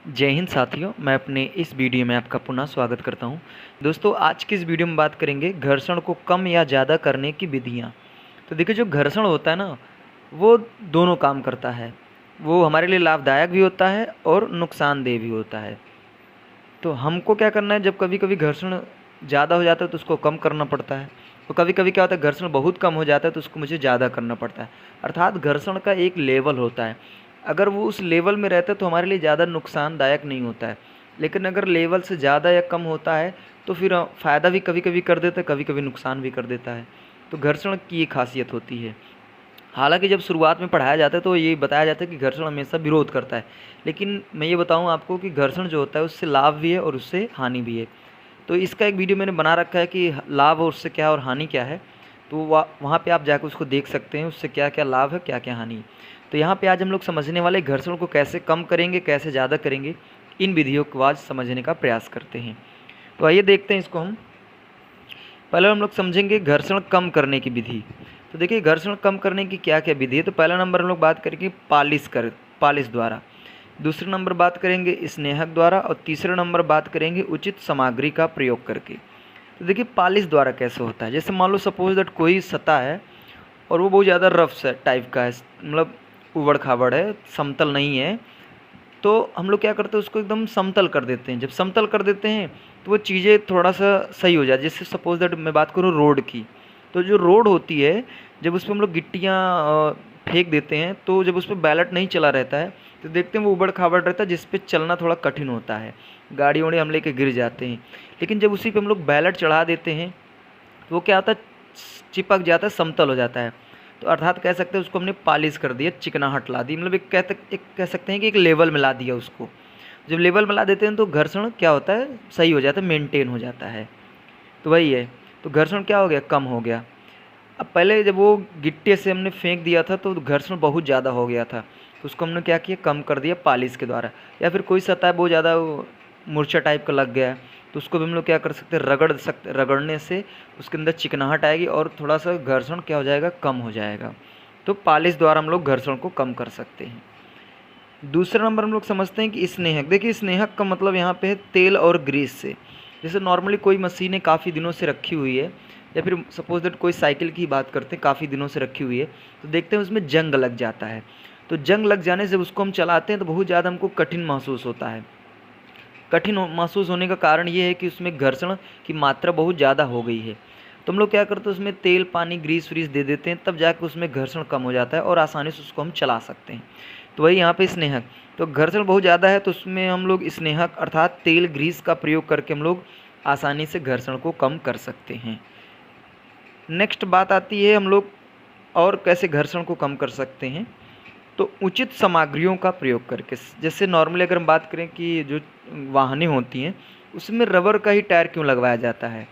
जय हिंद साथियों, मैं अपने इस वीडियो में आपका पुनः स्वागत करता हूं। दोस्तों, आज की इस वीडियो में बात करेंगे घर्षण को कम या ज़्यादा करने की विधियां। तो देखिए, जो घर्षण होता है ना, वो दोनों काम करता है। वो हमारे लिए लाभदायक भी होता है और नुकसानदेह भी होता है। तो हमको क्या करना है, जब कभी कभी घर्षण ज़्यादा हो जाता है तो उसको कम करना पड़ता है, और कभी कभी क्या होता है घर्षण बहुत कम हो जाता है तो उसको मुझे ज़्यादा करना पड़ता है। अर्थात घर्षण का एक लेवल होता है। अगर वो उस लेवल में रहता है तो हमारे लिए ज़्यादा नुकसानदायक नहीं होता है, लेकिन अगर लेवल से ज़्यादा या कम होता है तो फिर फ़ायदा भी कभी कभी कर देता है, कभी कभी नुकसान भी कर देता है। तो घर्षण की ये खासियत होती है। हालांकि जब शुरुआत में पढ़ाया जाता है तो ये बताया जाता है कि घर्षण हमेशा विरोध करता है, लेकिन मैं ये बताऊं आपको कि घर्षण जो होता है उससे लाभ भी है और उससे हानि भी है। तो इसका एक वीडियो मैंने बना रखा है कि लाभ और उससे क्या और हानि क्या है। तो वहाँ पे आप जाकर उसको देख सकते हैं, उससे क्या क्या लाभ है, क्या क्या हानि है। तो यहाँ पे आज हम लोग समझने वाले घर्षण को कैसे कम करेंगे, कैसे ज़्यादा करेंगे, इन विधियों को आज समझने का प्रयास करते हैं। तो आइए देखते हैं इसको हम। पहले हम लोग समझेंगे घर्षण कम करने की विधि। तो देखिए, घर्षण कम करने की क्या क्या विधि है। तो पहला नंबर हम लोग बात करेंगे पालिश द्वारा। दूसरे नंबर बात करेंगे स्नेहक द्वारा, और तीसरे नंबर बात करेंगे उचित सामग्री का प्रयोग करके। तो देखिए, पालिश द्वारा कैसे होता है। जैसे मान लो सपोज दैट कोई सतह है और वो बहुत ज़्यादा रफ टाइप का है, मतलब उबड़ खाबड़ है, समतल नहीं है। तो हम लोग क्या करते हैं, उसको एकदम समतल कर देते हैं। जब समतल कर देते हैं तो वो चीज़ें थोड़ा सा सही हो जाए। जैसे सपोज दैट मैं बात करूँ रोड की, तो जो रोड होती है, जब उस पर हम लोग गिट्टियाँ फेंक देते हैं तो जब उस पर बैलेट नहीं चला रहता है तो देखते हैं वो उबड़ खाबड़ रहता है, जिस पे चलना थोड़ा कठिन होता है, गाड़ी वाड़ी हम लेके गिर जाते हैं। लेकिन जब उसी पे हम लोग बैलेट चढ़ा देते हैं तो वो क्या होता है, चिपक जाता है, समतल हो जाता है। तो अर्थात कह सकते हैं उसको हमने पालिश कर दिया, चिकनाहट ला दी, मतलब एक कह सकते हैं कि एक लेवल में ला दिया उसको। जब लेवल में ला देते हैं तो घर्षण क्या होता है, सही हो जाता है, मेंटेन हो जाता है। तो वही है। तो घर्षण क्या हो गया, कम हो गया। अब पहले जब वो गिट्टे से हमने फेंक दिया था तो घर्षण बहुत ज़्यादा हो गया था, तो उसको हमने क्या किया, कम कर दिया पालिश के द्वारा। या फिर कोई सतह बहुत ज़्यादा मूर्छा टाइप का लग गया है तो उसको भी हम लोग क्या कर सकते हैं, रगड़ने से उसके अंदर चिकनाहट आएगी और थोड़ा सा घर्षण क्या हो जाएगा, कम हो जाएगा। तो पालिश द्वारा हम लोग घर्षण को कम कर सकते हैं। दूसरा नंबर हम लोग समझते हैं कि स्नेहक। देखिए, स्नेहक का मतलब यहाँ पे है तेल और ग्रीस से। जैसे नॉर्मली कोई मशीनें काफ़ी दिनों से रखी हुई है, या फिर सपोज दैट कोई साइकिल की बात करते हैं, काफ़ी दिनों से रखी हुई है, तो देखते हैं उसमें जंग लग जाता है। तो जंग लग जाने से उसको हम चलाते हैं तो बहुत ज़्यादा हमको कठिन महसूस होता है। कठिन महसूस होने का कारण ये है कि उसमें घर्षण की मात्रा बहुत ज़्यादा हो गई है। तो हम लोग क्या करते हैं, उसमें तेल पानी ग्रीस व्रीस दे देते हैं, तब जाकर उसमें घर्षण कम हो जाता है और आसानी से उसको हम चला सकते हैं। तो वही यहाँ पे स्नेहक। तो घर्षण बहुत ज़्यादा है तो उसमें हम लोग स्नेहक अर्थात तेल ग्रीस का प्रयोग करके हम लोग आसानी से घर्षण को कम कर सकते हैं। नेक्स्ट बात आती है हम लोग और कैसे घर्षण को कम कर सकते हैं। तो उचित सामग्रियों का प्रयोग करके। जैसे नॉर्मली अगर हम बात करें कि जो वाहनें होती हैं उसमें रबर का ही टायर क्यों लगवाया जाता है,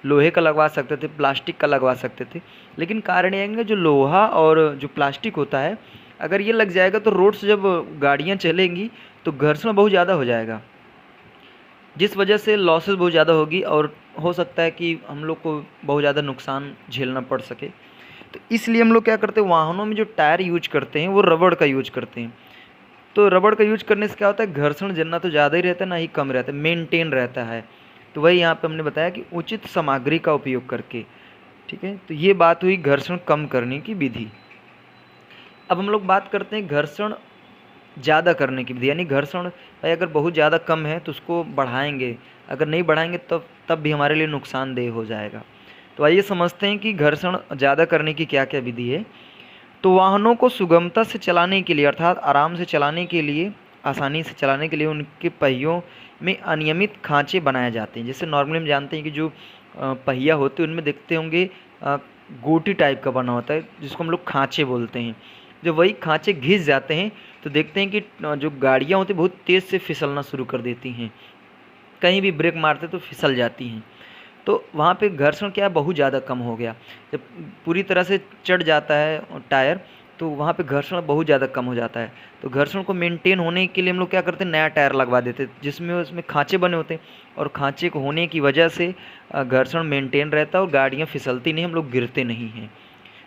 लोहे का लगवा सकते थे, प्लास्टिक का लगवा सकते थे। लेकिन कारण ये है कि जो लोहा और जो प्लास्टिक होता है, अगर ये लग जाएगा तो रोड से जब गाड़ियाँ चलेंगी तो घर्षण बहुत ज़्यादा हो जाएगा, जिस वजह से लॉसेस बहुत ज़्यादा होगी और हो सकता है कि हम लोग को बहुत ज़्यादा नुकसान झेलना पड़ सके। तो इसलिए हम लोग क्या करते हैं, वाहनों में जो टायर यूज करते हैं वो रबड़ का यूज करते हैं। तो रबड़ का यूज करने से क्या होता है, घर्षण ना तो ज़्यादा ही रहता है ना ही कम रहता है, मेंटेन रहता है। तो वही यहाँ पे हमने बताया कि उचित सामग्री का उपयोग करके। ठीक है, तो ये बात हुई घर्षण कम करने की विधि। अब हम लोग बात करते हैं घर्षण ज़्यादा करने की विधि। यानी घर्षण भाई अगर बहुत ज़्यादा कम है तो उसको बढ़ाएंगे, अगर नहीं बढ़ाएंगे तब भी हमारे लिए नुकसानदेह हो जाएगा। तो आइए समझते हैं कि घर्षण ज़्यादा करने की क्या क्या विधि है। तो वाहनों को सुगमता से चलाने के लिए अर्थात आराम से चलाने के लिए, आसानी से चलाने के लिए उनके पहियों में अनियमित खांचे बनाए जाते हैं। जैसे नॉर्मली हम जानते हैं कि जो पहिया होते हैं उनमें देखते होंगे गोटी टाइप का बना होता है, जिसको हम लोग खांचे बोलते हैं। जब वही खांचे घिस जाते हैं तो देखते हैं कि जो गाड़ियाँ होती हैं बहुत तेज़ से फिसलना शुरू कर देती हैं, कहीं भी ब्रेक मारते तो फिसल जाती हैं। तो वहाँ पे घर्षण क्या है, बहुत ज़्यादा कम हो गया। जब पूरी तरह से चढ़ जाता है टायर तो वहाँ पे घर्षण बहुत ज़्यादा कम हो जाता है। तो घर्षण को मेंटेन होने के लिए हम लोग क्या करते हैं, नया टायर लगवा देते हैं, जिसमें उसमें खाँचे बने होते हैं, और खाँचे को होने की वजह से घर्षण मेंटेन रहता है और गाड़ियाँ फिसलती नहीं, हम लोग गिरते नहीं हैं।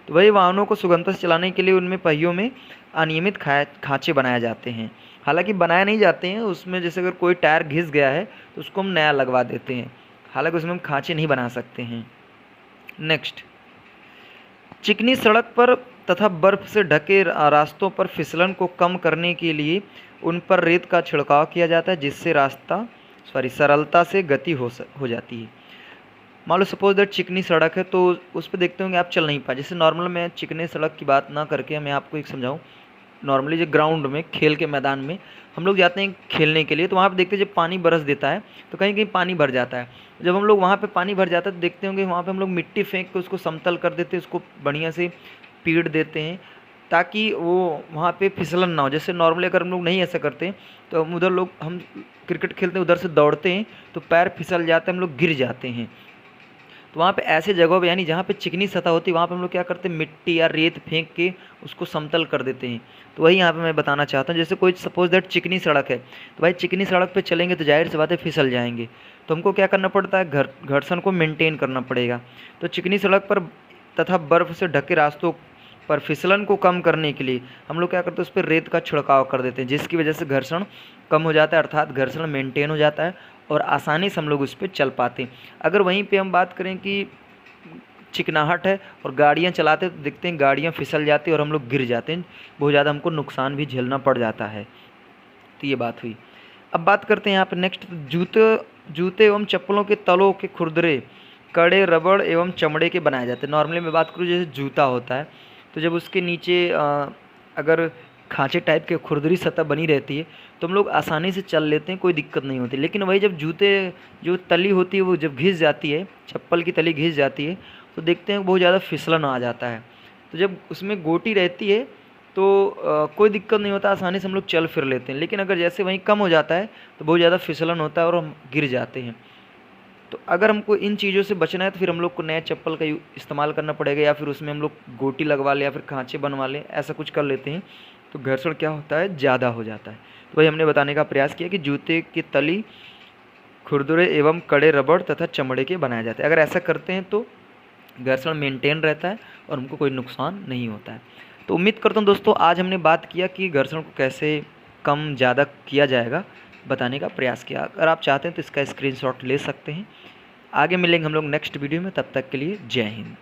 तो वही वाहनों को सुगमता से चलाने के लिए उनमें पहियों में अनियमित खाँचे बनाए जाते हैं। हालांकि बनाए नहीं जाते हैं उसमें, जैसे अगर कोई टायर घिस गया है तो उसको हम नया लगवा देते हैं, हालांकि उसमें हम खांचे नहीं बना सकते हैं। नेक्स्ट, चिकनी सड़क पर तथा बर्फ से ढके रास्तों पर फिसलन को कम करने के लिए उन पर रेत का छिड़काव किया जाता है, जिससे सरलता से गति हो जाती है। मान लो सपोज दैट चिकनी सड़क है तो उस पर देखते होंगे आप चल नहीं पाए। जैसे नॉर्मल मैं चिकनी सड़क की बात ना करके मैं आपको एक समझाऊँ, नॉर्मली जो ग्राउंड में खेल के मैदान में हम लोग जाते हैं खेलने के लिए, तो वहाँ पे देखते हैं जब पानी बरस देता है तो कहीं कहीं पानी भर जाता है। जब हम लोग वहाँ पे पानी भर जाता है तो देखते होंगे वहाँ पे हम लोग मिट्टी फेंक के उसको समतल कर देते हैं, उसको बढ़िया से पीट देते हैं ताकि वो वहाँ पे फिसलन ना हो। जैसे नॉर्मली अगर हम लोग नहीं ऐसा करते तो हम क्रिकेट खेलते हैं, उधर से दौड़ते हैं तो पैर फिसल जाते हैं, हम लोग गिर जाते हैं। तो वहाँ पे ऐसे जगहों पे यानी जहाँ पे चिकनी सतह होती है वहाँ पे हम लोग क्या करते हैं, मिट्टी या रेत फेंक के उसको समतल कर देते हैं। तो वही यहाँ पे मैं बताना चाहता हूँ। जैसे कोई सपोज दैट चिकनी सड़क है तो भाई चिकनी सड़क पे चलेंगे तो जाहिर सी बात है फिसल जाएंगे, तो हमको क्या करना पड़ता है, घर्षण को मेंटेन करना पड़ेगा। तो चिकनी सड़क पर तथा बर्फ़ से ढके रास्तों पर फिसलन को कम करने के लिए हम लोग क्या करते हैं, उस पर रेत का छिड़काव कर देते हैं, जिसकी वजह से घर्षण कम हो जाता है, अर्थात घर्षण मेंटेन हो जाता है और आसानी से हम लोग उस पर चल पाते हैं। अगर वहीं पे हम बात करें कि चिकनाहट है और गाड़ियाँ चलाते हैं तो देखते हैं गाड़ियाँ फिसल जाती हैं और हम लोग गिर जाते हैं, बहुत ज़्यादा हमको नुकसान भी झेलना पड़ जाता है। तो ये बात हुई। अब बात करते हैं यहाँ पर नेक्स्ट, जूते एवं चप्पलों के तलों के खुरदरे कड़े रबड़ एवं चमड़े के बनाए जाते हैं। नॉर्मली मैं बात करूँ जैसे जूता होता है तो जब उसके नीचे अगर खांचे टाइप के खुरदरी सतह बनी रहती है तो हम लोग आसानी से चल लेते हैं, कोई दिक्कत नहीं होती। लेकिन वही जब जूते जो तली होती है वो जब घिस जाती है, चप्पल की तली घिस जाती है तो देखते हैं बहुत ज़्यादा फिसलन आ जाता है। तो जब उसमें गोटी रहती है तो कोई दिक्कत नहीं होता, आसानी से हम लोग चल फिर लेते हैं। लेकिन अगर जैसे वहीं कम हो जाता है तो बहुत ज़्यादा फिसलन होता है और हम गिर जाते हैं। तो अगर हमको इन चीज़ों से बचना है तो फिर हम लोग को नए चप्पल का इस्तेमाल करना पड़ेगा, या फिर उसमें हम लोग गोटी लगवा लें या फिर खांचे बनवा लें, ऐसा कुछ कर लेते हैं तो घर्षण क्या होता है, ज़्यादा हो जाता है। तो वही हमने बताने का प्रयास किया कि जूते की तली खुरदुरे एवं कड़े रबड़ तथा चमड़े के बनाए जाते हैं। अगर ऐसा करते हैं तो घर्षण मेंटेन रहता है और हमको कोई नुकसान नहीं होता है। तो उम्मीद करता हूँ दोस्तों आज हमने बात किया कि घर्षण को कैसे कम ज़्यादा किया जाएगा, बताने का प्रयास किया। अगर आप चाहते हैं तो इसका स्क्रीनशॉट ले सकते हैं। आगे मिलेंगे हम लोग नेक्स्ट वीडियो में, तब तक के लिए जय हिंद।